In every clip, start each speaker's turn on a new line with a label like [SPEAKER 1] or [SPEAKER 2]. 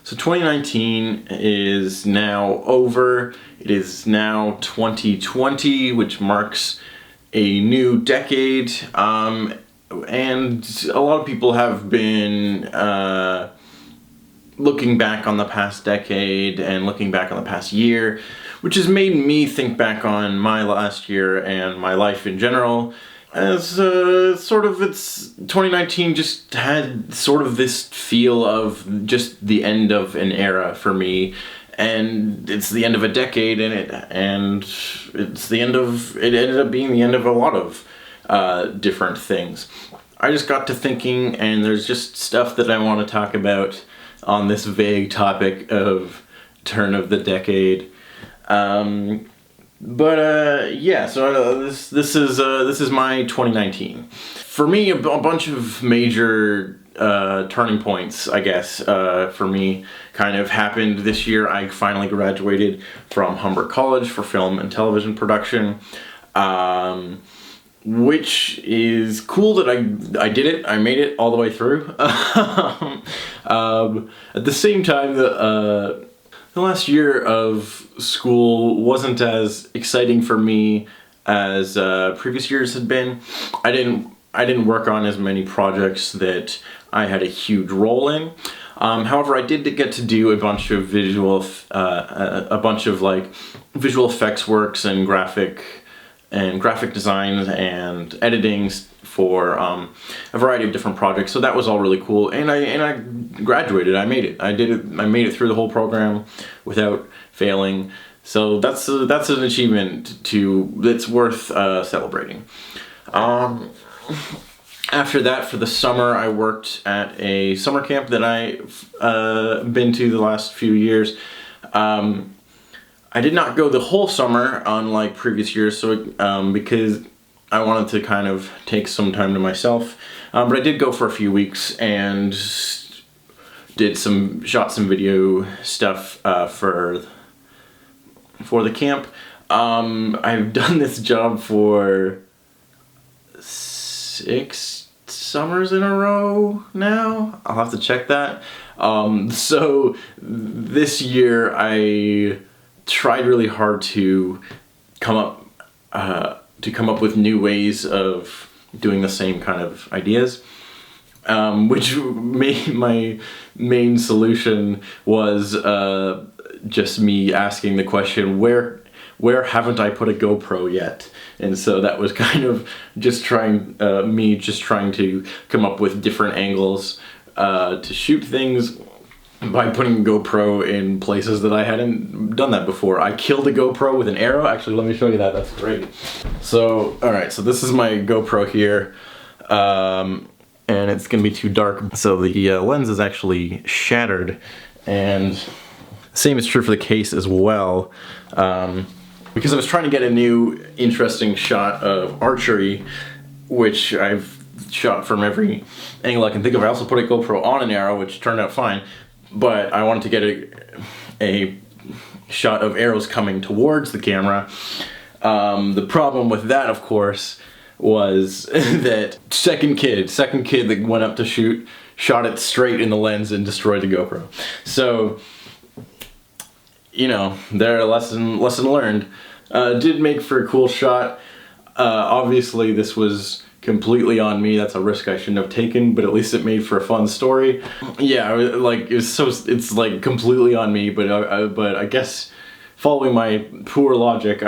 [SPEAKER 1] So 2019 is now over. It is now 2020, which marks a new decade. And a lot of people have been looking back on the past decade and looking back on the past year, which has made me think back on my last year and my life in general. As sort of, it's 2019 just had sort of this feel of just the end of an era for me, and it's the end of a decade, and it's the end of, it ended up being the end of a lot of different things. I just got to thinking, and there's just stuff that I want to talk about on this vague topic of turn of the decade. Yeah, so this is my 2019. For me, a bunch of major turning points, I guess, for me kind of happened this year. I finally graduated from Humber College for film and television production, which is cool that I did it. I made it all the way through. At the same time, the last year of school wasn't as exciting for me as previous years had been. I didn't work on as many projects that I had a huge role in. However, I did get to do a bunch of visual effects works and graphic designs and editing for a variety of different projects. So that was all really cool, and I graduated. I made it. I did it. I made it through the whole program without failing. So that's an achievement that's worth celebrating. After that, for the summer, I worked at a summer camp that I've been to the last few years. I did not go the whole summer, unlike previous years, so because I wanted to kind of take some time to myself. But I did go for a few weeks and shot some video stuff for the camp. I've done this job for 6 summers in a row now. I'll have to check that. So this year I tried really hard to come up with new ways of doing the same kind of ideas, which my main solution was just me asking the question, where haven't I put a GoPro yet? And so that was kind of just trying to come up with different angles to shoot things by putting a GoPro in places that I hadn't done that before. I killed a GoPro with an arrow. Actually, let me show you that. That's great. So, alright, so this is my GoPro here. And it's gonna be too dark. So the lens is actually shattered. And same is true for the case as well. Because I was trying to get a new interesting shot of archery, which I've shot from every angle I can think of. I also put a GoPro on an arrow, which turned out fine. But I wanted to get a shot of arrows coming towards the camera. The problem with that, of course, was that second kid that went up to shoot, shot it straight in the lens and destroyed the GoPro. So, you know, lesson learned. Did make for a cool shot. Obviously, this was completely on me. That's a risk I shouldn't have taken, but at least it made for a fun story. Yeah, like it's like completely on me, but I guess following my poor logic,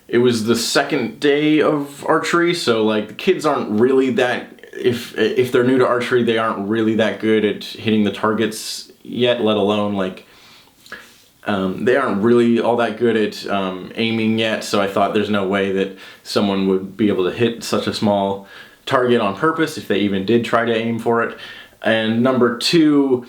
[SPEAKER 1] it was the second day of archery, so like the kids aren't really that, if they're new to archery, they aren't really that good at hitting the targets yet, let alone like they aren't really all that good at aiming yet, so I thought there's no way that someone would be able to hit such a small target on purpose if they even did try to aim for it. And number two,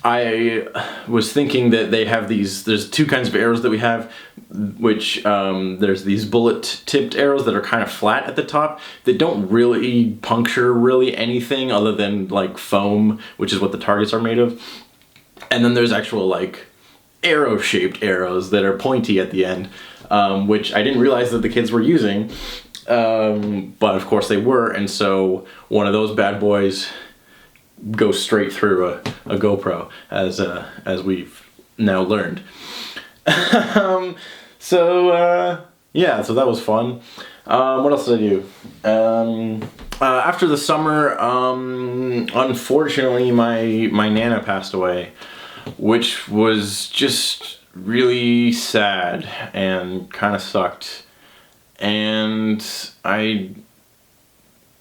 [SPEAKER 1] I was thinking that they have there's two kinds of arrows that we have, which there's these bullet-tipped arrows that are kind of flat at the top that don't really puncture really anything other than like foam, which is what the targets are made of. And then there's actual like arrow-shaped arrows that are pointy at the end, which I didn't realize that the kids were using, but of course they were, and so one of those bad boys go straight through a GoPro, as we've now learned. Yeah, so that was fun. What else did I do? After the summer, unfortunately, my Nana passed away, which was just really sad and kind of sucked. And I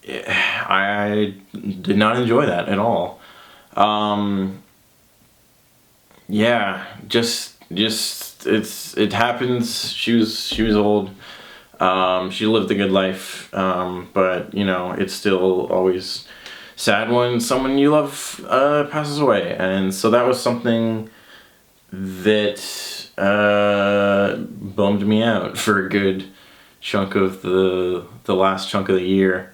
[SPEAKER 1] did not enjoy that at all. Yeah, just it happens. She was old. She lived a good life, but you know, it's still always sad when someone you love passes away, and so that was something that bummed me out for a good chunk of the last chunk of the year.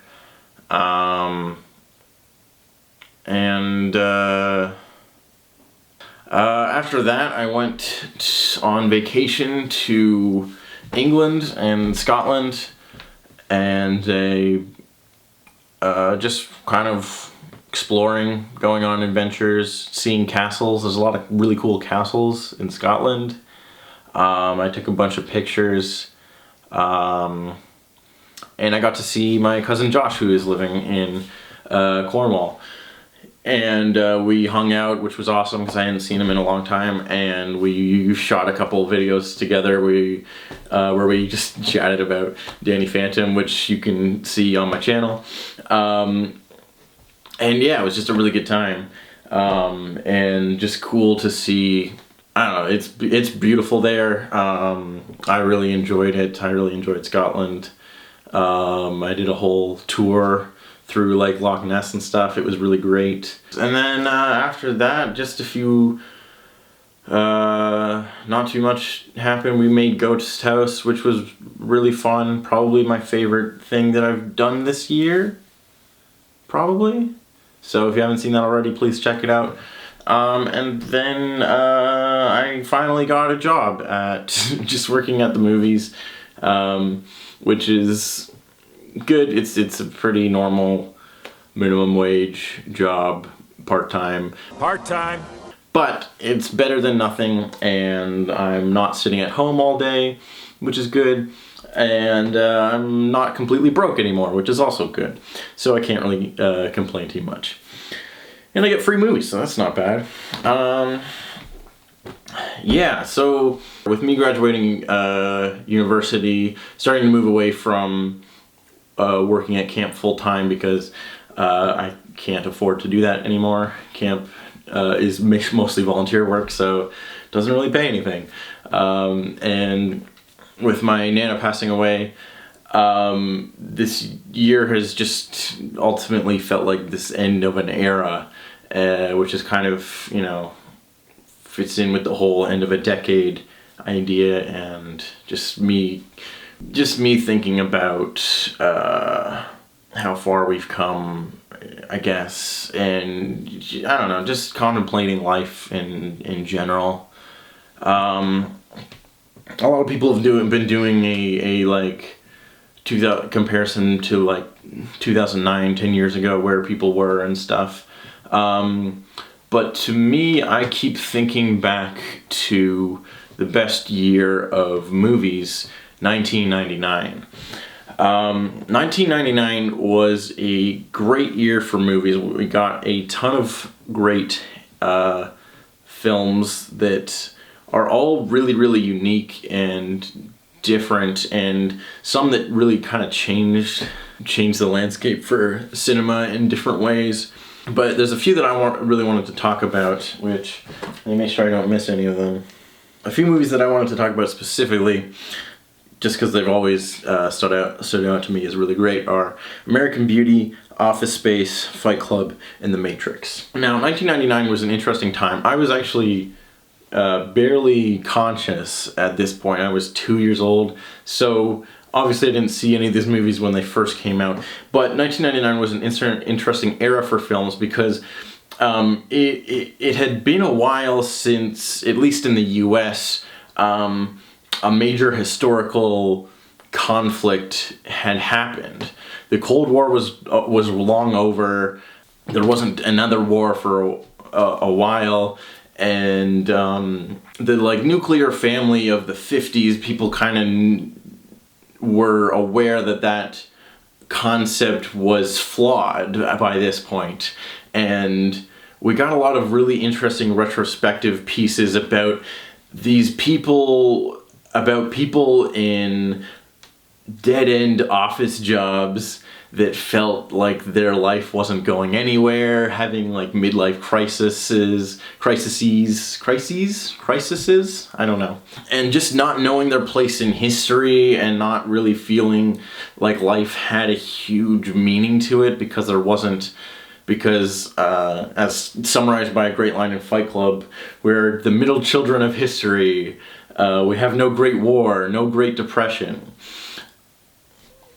[SPEAKER 1] After that, I went on vacation to England and Scotland, and just kind of exploring, going on adventures, seeing castles. There's a lot of really cool castles in Scotland. I took a bunch of pictures, and I got to see my cousin Josh, who is living in Cornwall. And we hung out, which was awesome because I hadn't seen him in a long time, and we shot a couple of videos together where we just chatted about Danny Phantom, which you can see on my channel. And yeah, it was just a really good time, and just cool to see. I don't know, it's beautiful there. I really enjoyed it. I really enjoyed Scotland. I did a whole tour through like Loch Ness and stuff. It was really great. And then after that, just a few, not too much happened. We made Ghost House, which was really fun. Probably my favorite thing that I've done this year. Probably. So if you haven't seen that already, please check it out. And then I finally got a job at just working at the movies, which is good. It's a pretty normal minimum wage job, part-time, but it's better than nothing, and I'm not sitting at home all day, which is good, and I'm not completely broke anymore, which is also good, so I can't really complain too much. And I get free movies, so that's not bad. Yeah, so with me graduating university, starting to move away from working at camp full-time because I can't afford to do that anymore. Camp is mostly volunteer work, so it doesn't really pay anything. And with my Nana passing away, this year has just ultimately felt like this end of an era, which is kind of, you know, fits in with the whole end of a decade idea, and just me thinking about how far we've come, I guess, and I don't know, just contemplating life in general. A lot of people have been doing a like comparison to like 2009, 10 years ago, where people were and stuff. But to me, I keep thinking back to the best year of movies, 1999. 1999 was a great year for movies. We got a ton of great films that are all really, really unique and different, and some that really kind of changed the landscape for cinema in different ways. But there's a few that I really wanted to talk about, which let me make sure I don't miss any of them. A few movies that I wanted to talk about specifically, just because they've always stood out to me as really great, are American Beauty, Office Space, Fight Club, and The Matrix. Now, 1999 was an interesting time. I was actually barely conscious at this point. I was 2 years old, so obviously I didn't see any of these movies when they first came out. But 1999 was an interesting era for films because it had been a while since, at least in the US, a major historical conflict had happened. The Cold War was long over. there wasn't another war for a while, and the like nuclear family of the 50s, people kind of were aware that that concept was flawed by this point, and we got a lot of really interesting retrospective pieces about these people, about people in dead-end office jobs that felt like their life wasn't going anywhere, having like midlife crises, I don't know. And just not knowing their place in history and not really feeling like life had a huge meaning to it because there wasn't, because as summarized by a great line in Fight Club, we're the middle children of history. We have no great war, no great depression.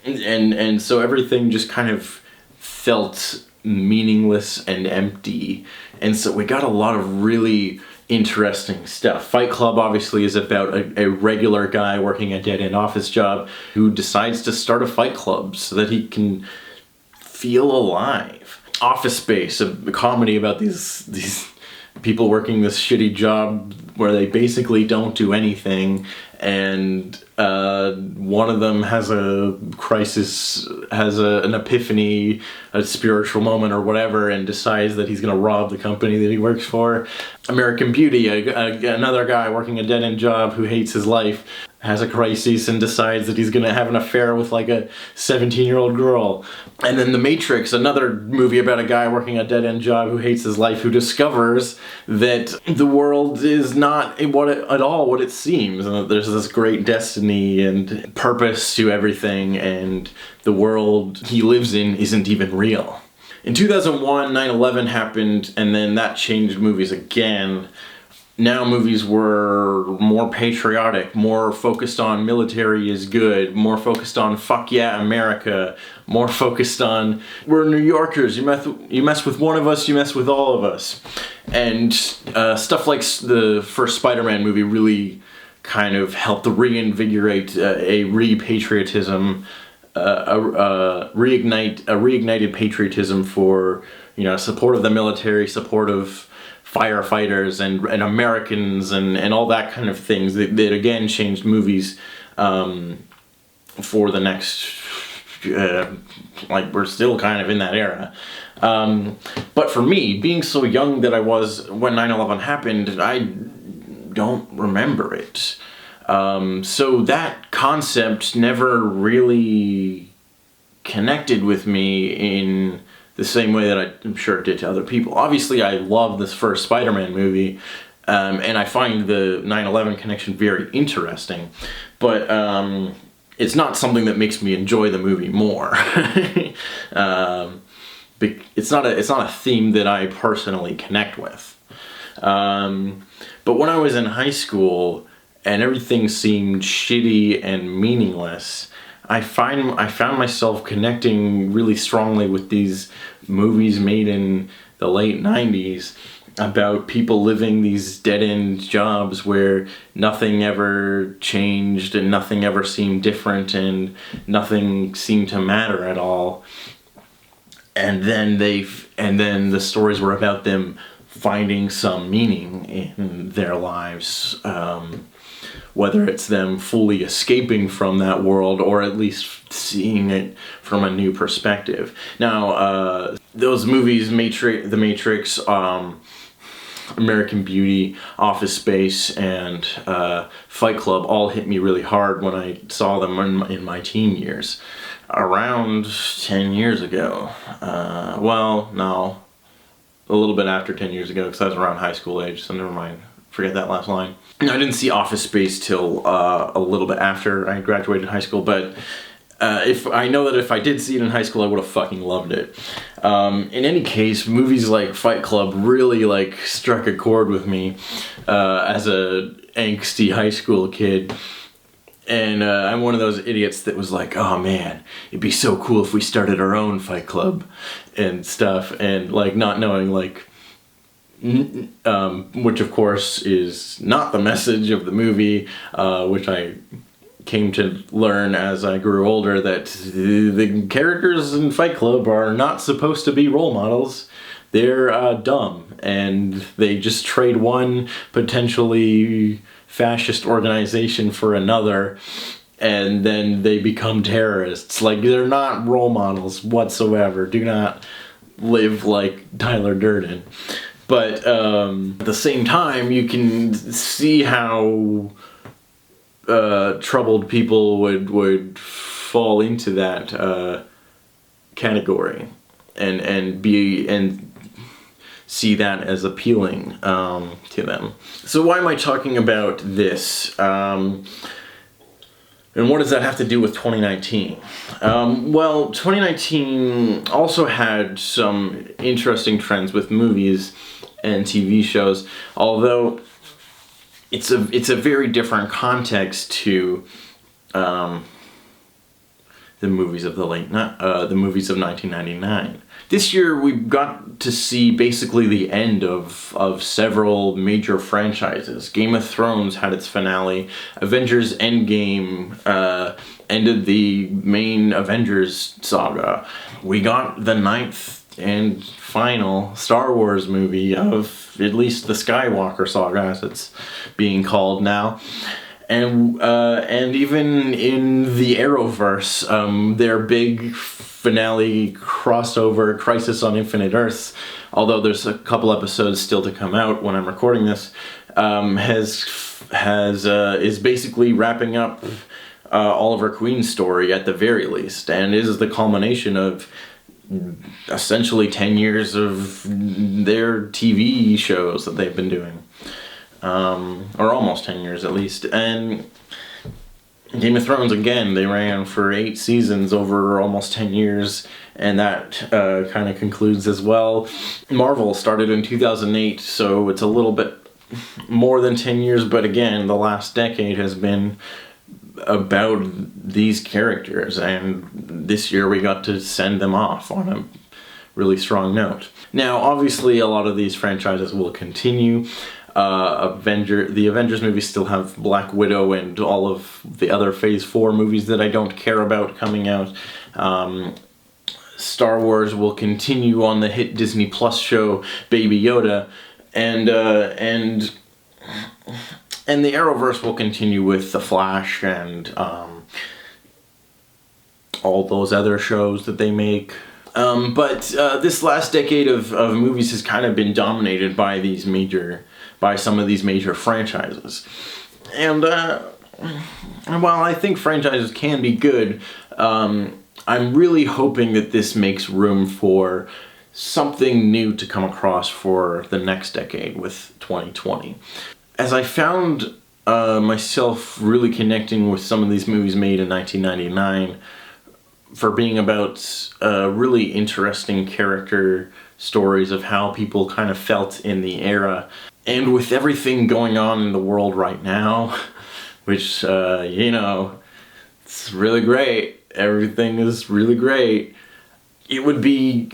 [SPEAKER 1] And so everything just kind of felt meaningless and empty. And so we got a lot of really interesting stuff. Fight Club obviously is about a regular guy working a dead-end office job who decides to start a fight club so that he can feel alive. Office Space, a comedy about these people working this shitty job where they basically don't do anything, and one of them has a crisis, has an epiphany, a spiritual moment or whatever, and decides that he's going to rob the company that he works for. American Beauty, another guy working a dead-end job who hates his life, has a crisis and decides that he's going to have an affair with like a 17-year-old girl. And then The Matrix, another movie about a guy working a dead-end job who hates his life, who discovers that the world is not at all what it seems, and that there's this great destiny and purpose to everything, and the world he lives in isn't even real. In 2001, 9/11 happened, and then that changed movies again. Now movies were more patriotic, more focused on military is good, more focused on fuck yeah America, more focused on we're New Yorkers, you mess with one of us, you mess with all of us. And stuff like the first Spider-Man movie really kind of helped reinvigorate a repatriotism, reignited patriotism for, you know, support of the military, support of firefighters and Americans and all that kind of things that again changed movies for the next, like we're still kind of in that era. But for me, being so young that I was when 9/11 happened, I don't remember it. So that concept never really connected with me in the same way that I'm sure it did to other people. Obviously, I love this first Spider-Man movie, and I find the 9/11 connection very interesting, but it's not something that makes me enjoy the movie more. It's not a theme that I personally connect with. But when I was in high school and everything seemed shitty and meaningless, I found myself connecting really strongly with these movies made in the late 90s about people living these dead-end jobs where nothing ever changed and nothing ever seemed different and nothing seemed to matter at all. And then the stories were about them finding some meaning in their lives. Whether it's them fully escaping from that world or at least seeing it from a new perspective. Now, those movies, The Matrix, American Beauty, Office Space, and Fight Club all hit me really hard when I saw them in my teen years. Around 10 years ago. Well, no. A little bit after 10 years ago, because I was around high school age, so never mind. Forget that last line. I didn't see Office Space till a little bit after I graduated high school, but if I know that if I did see it in high school, I would have fucking loved it. In any case, movies like Fight Club really like struck a chord with me as a angsty high school kid. And I'm one of those idiots that was like, oh man, it'd be so cool if we started our own Fight Club and stuff, and like not knowing like, which of course is not the message of the movie, which I came to learn as I grew older that the characters in Fight Club are not supposed to be role models. They're dumb, and they just trade one potentially fascist organization for another, and then they become terrorists. Like, they're not role models whatsoever. Do not live like Tyler Durden. But at the same time, you can see how troubled people would fall into that category and see that as appealing to them. So why am I talking about this? And what does that have to do with 2019? Well, 2019 also had some interesting trends with movies and TV shows, although it's a very different context to the movies of the movies of 1999. This year we got to see basically the end of several major franchises. Game of Thrones had its finale. Avengers Endgame ended the main Avengers saga. We got the 9th and final Star Wars movie of at least the Skywalker saga, as it's being called now. And even in the Arrowverse, their big finale crossover, Crisis on Infinite Earths, although there's a couple episodes still to come out when I'm recording this, is basically wrapping up Oliver Queen's story at the very least, and is the culmination of essentially 10 years of their TV shows that they've been doing. Or almost 10 years at least. And Game of Thrones, again, they ran for 8 seasons over almost 10 years, and that kind of concludes as well. Marvel started in 2008, so it's a little bit more than 10 years, but again, the last decade has been about these characters, and this year we got to send them off on a really strong note. Now, obviously, a lot of these franchises will continue. The Avengers movies still have Black Widow and all of the other Phase 4 movies that I don't care about coming out. Star Wars will continue on the hit Disney Plus show Baby Yoda, and the Arrowverse will continue with The Flash and all those other shows that they make. But this last decade of movies has kind of been dominated by some of these major franchises. And while I think franchises can be good, I'm really hoping that this makes room for something new to come across for the next decade with 2020. As I found myself really connecting with some of these movies made in 1999 for being about really interesting character stories of how people kind of felt in the era. And with everything going on in the world right now, which, it's really great. Everything is really great. It would be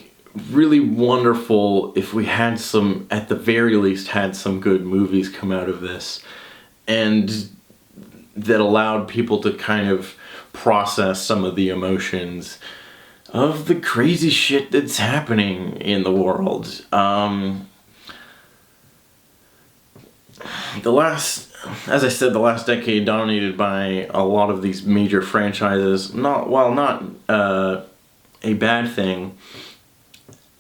[SPEAKER 1] really wonderful if we had at the very least, had some good movies come out of this. And that allowed people to kind of process some of the emotions of the crazy shit that's happening in the world. As I said, the last decade dominated by a lot of these major franchises. Not a bad thing,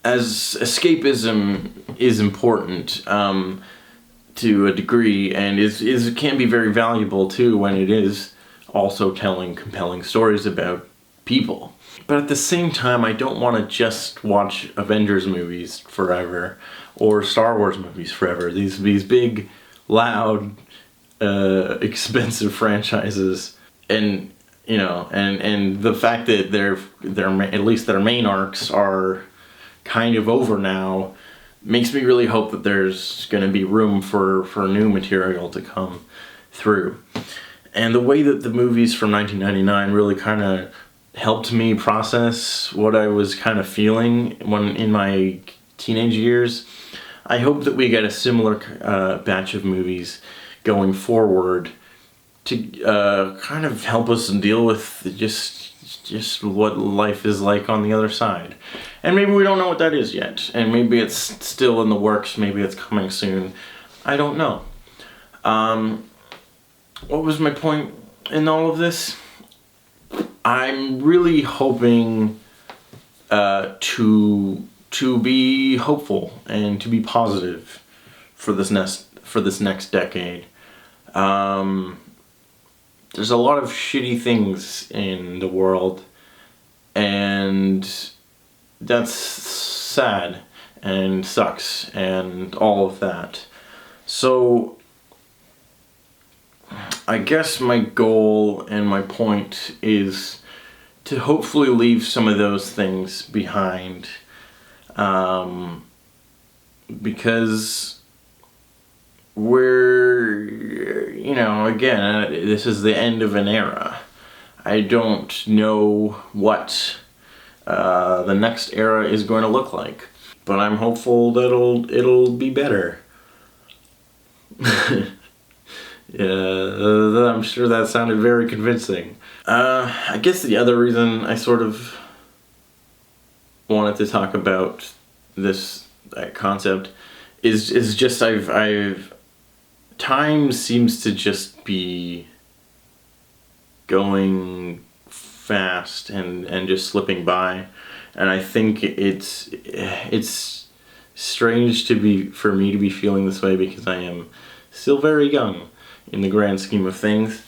[SPEAKER 1] as escapism is important to a degree, and can be very valuable too when it is also telling compelling stories about people. But at the same time, I don't want to just watch Avengers movies forever or Star Wars movies forever. These big, loud, expensive franchises, and the fact that at least their main arcs are kind of over now makes me really hope that there's going to be room for new material to come through. And the way that the movies from 1999 really kind of helped me process what I was kind of feeling when in my teenage years, I hope that we get a similar batch of movies going forward to kind of help us deal with just what life is like on the other side. And maybe we don't know what that is yet, and maybe it's still in the works, maybe it's coming soon. I don't know. What was my point in all of this? I'm really hoping to be hopeful and to be positive for this next decade. There's a lot of shitty things in the world, and that's sad and sucks and all of that. So I guess my goal and my point is to hopefully leave some of those things behind, because again, this is the end of an era. I don't know what the next era is going to look like, but I'm hopeful that it'll be better. Yeah, I'm sure that sounded very convincing. I guess the other reason I sort of wanted to talk about this concept is just I've time seems to just be going fast and just slipping by, and I think it's strange for me to be feeling this way because I am still very young in the grand scheme of things,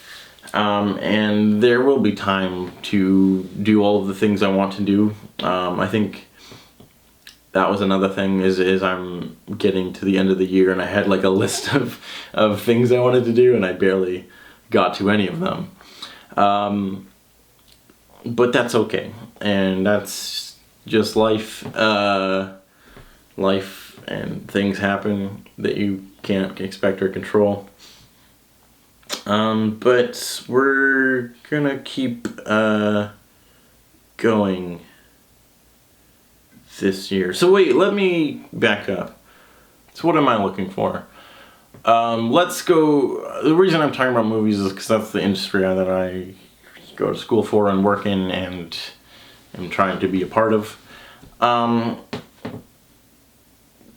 [SPEAKER 1] and there will be time to do all of the things I want to do. I think that was another thing is I'm getting to the end of the year and I had like a list of things I wanted to do and I barely got to any of them. But that's okay, and that's just life. Life and things happen that you can't expect or control. But we're gonna keep going this year. So wait, let me back up. So what am I looking for? Let's go. The reason I'm talking about movies is because that's the industry that I go to school for and work in and am trying to be a part of.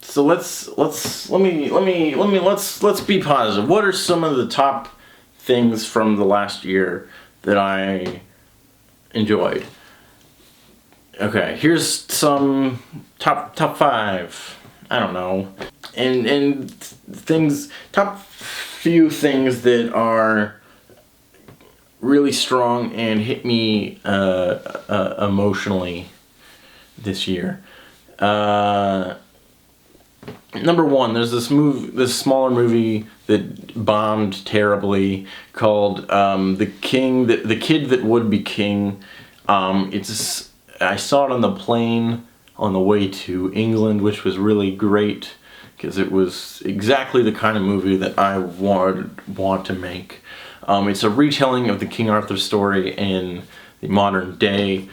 [SPEAKER 1] So let's be positive. What are some of the top things from the last year that I enjoyed? Okay, here's some top 5. I don't know, and things, top few things that are really strong and hit me emotionally this year. Number one, there's this smaller movie that bombed terribly called The Kid That Would Be King. I saw it on the plane on the way to England, which was really great because it was exactly the kind of movie that I want to make. It's a retelling of the King Arthur story in the modern day,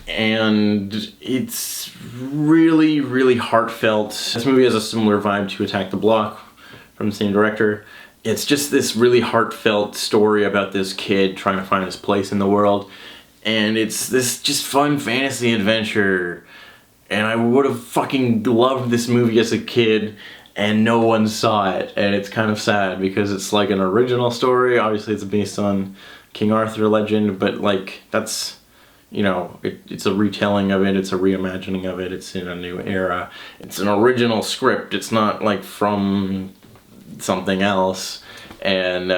[SPEAKER 1] and it's really, really heartfelt. This movie has a similar vibe to Attack the Block from the same director. It's just this really heartfelt story about this kid trying to find his place in the world. And it's this just fun fantasy adventure. And I would have fucking loved this movie as a kid, and no one saw it. And it's kind of sad because it's like an original story. Obviously it's based on King Arthur legend, but like that's, it's a retelling of it, it's a reimagining of it, it's in a new era. It's an original script, it's not like from something else. And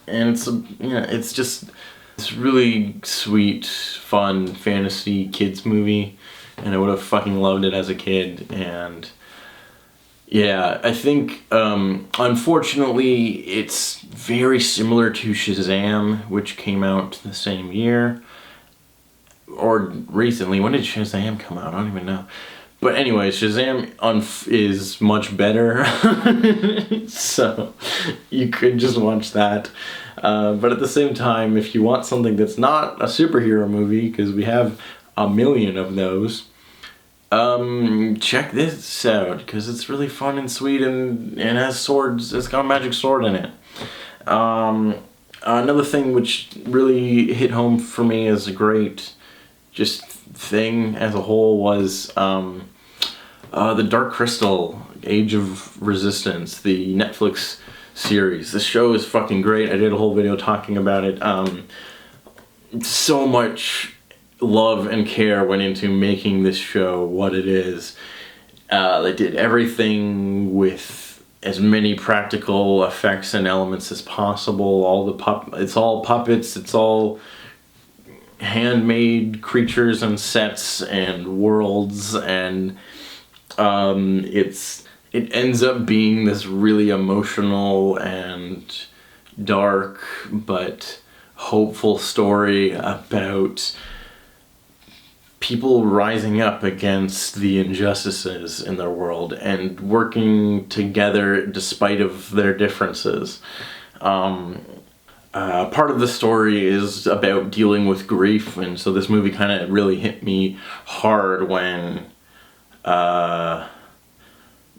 [SPEAKER 1] it's just this really sweet, fun fantasy kids movie, and I would have fucking loved it as a kid. And yeah, I think unfortunately it's very similar to Shazam, which came out the same year or recently. When did Shazam come out? I don't even know. But anyway, Shazam is much better, so you could just watch that. But at the same time, if you want something that's not a superhero movie, because we have a million of those, check this out, because it's really fun and sweet, and has swords. It's got a magic sword in it. Another thing which really hit home for me as a great just thing as a whole was The Dark Crystal, Age of Resistance, the Netflix series. This show is fucking great. I did a whole video talking about it. So much love and care went into making this show what it is. They did everything with as many practical effects and elements as possible. It's all puppets. It's all handmade creatures and sets and worlds, and it ends up being this really emotional and dark but hopeful story about people rising up against the injustices in their world and working together despite of their differences. Part of the story is about dealing with grief, and so this movie kind of really hit me hard when my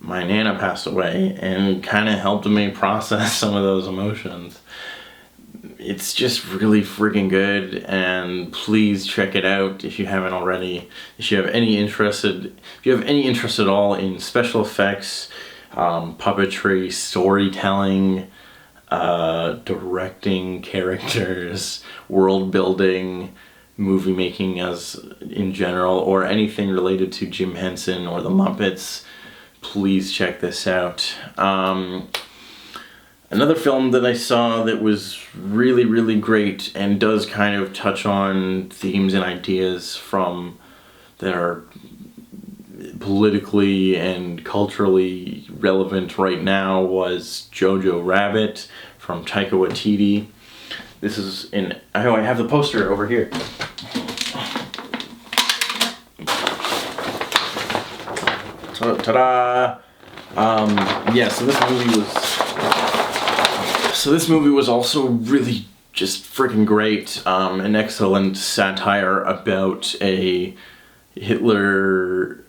[SPEAKER 1] Nana passed away, and kind of helped me process some of those emotions. It's just really freaking good, and please check it out if you haven't already. If you have any interest at all in special effects, puppetry, storytelling, directing characters, world building, movie making as in general, or anything related to Jim Henson or the Muppets, please check this out. Another film that I saw that was really, really great and does kind of touch on themes and ideas that are politically and culturally relevant right now was Jojo Rabbit from Taika Waititi. This is I have the poster over here. Ta-da! Yeah, so this movie was also really just freaking great. An excellent satire about a Hitler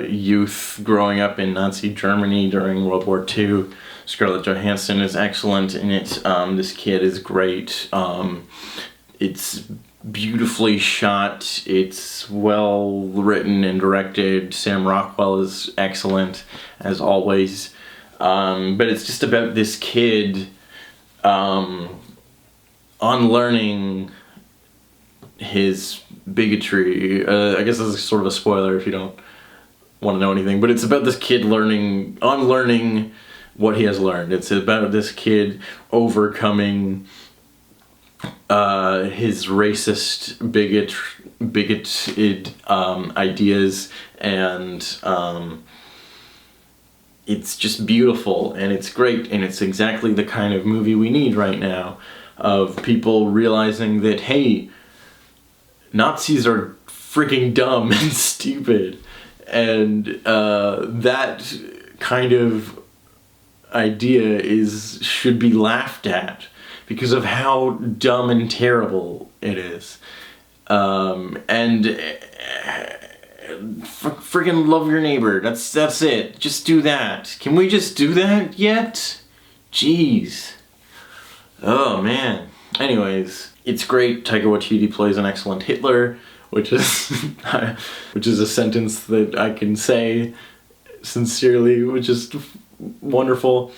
[SPEAKER 1] youth growing up in Nazi Germany during World War II. Scarlett Johansson is excellent in it. This kid is great. It's beautifully shot. It's well written and directed. Sam Rockwell is excellent, as always. But it's just about this kid unlearning his bigotry. I guess this is sort of a spoiler if you don't want to know anything, but it's about this kid unlearning what he has learned. It's about this kid overcoming his racist, bigoted ideas, and it's just beautiful, and it's great, and it's exactly the kind of movie we need right now, of people realizing that, hey, Nazis are freaking dumb and stupid, and that kind of idea should be laughed at because of how dumb and terrible it is. Friggin' love your neighbor. That's it. Just do that. Can we just do that yet? Jeez. Oh man. Anyways, it's great. Taika Waititi plays an excellent Hitler, which is a sentence that I can say sincerely, which is wonderful.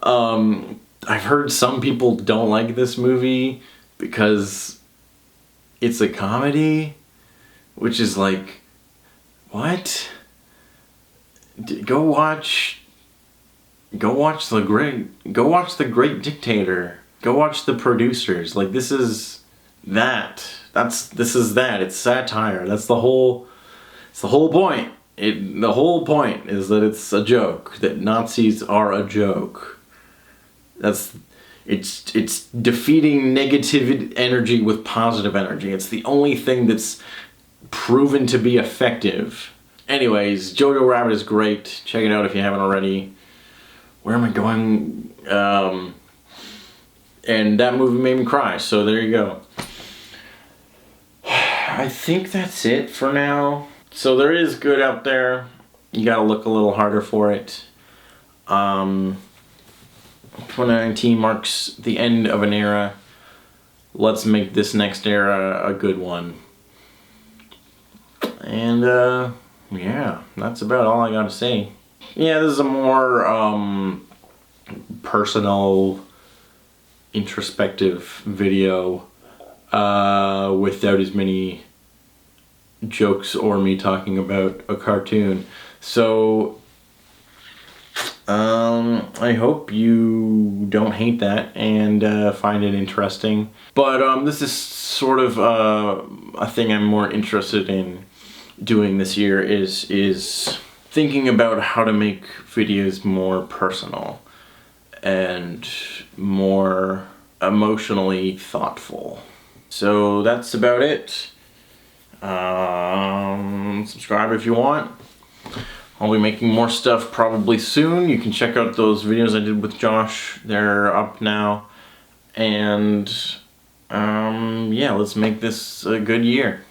[SPEAKER 1] I've heard some people don't like this movie because it's a comedy, which is like, what? Go watch The Great Dictator. Go watch The Producers. Like, this is that. It's satire. It's the whole point. The whole point is that it's a joke, that Nazis are a joke. It's defeating negative energy with positive energy. It's the only thing that's proven to be effective. Anyways, Jojo Rabbit is great. Check it out if you haven't already. Where am I going? And that movie made me cry, so there you go. I think that's it for now. So there is good out there. You gotta look a little harder for it. 2019 marks the end of an era. Let's make this next era a good one. And yeah, that's about all I gotta say. Yeah, this is a more personal, introspective video without as many jokes or me talking about a cartoon. So I hope you don't hate that and find it interesting. But this is sort of a thing I'm more interested in doing this year is thinking about how to make videos more personal and more emotionally thoughtful. So that's about it. Subscribe if you want. I'll be making more stuff probably soon. You can check out those videos I did with Josh. They're up now. And yeah, let's make this a good year.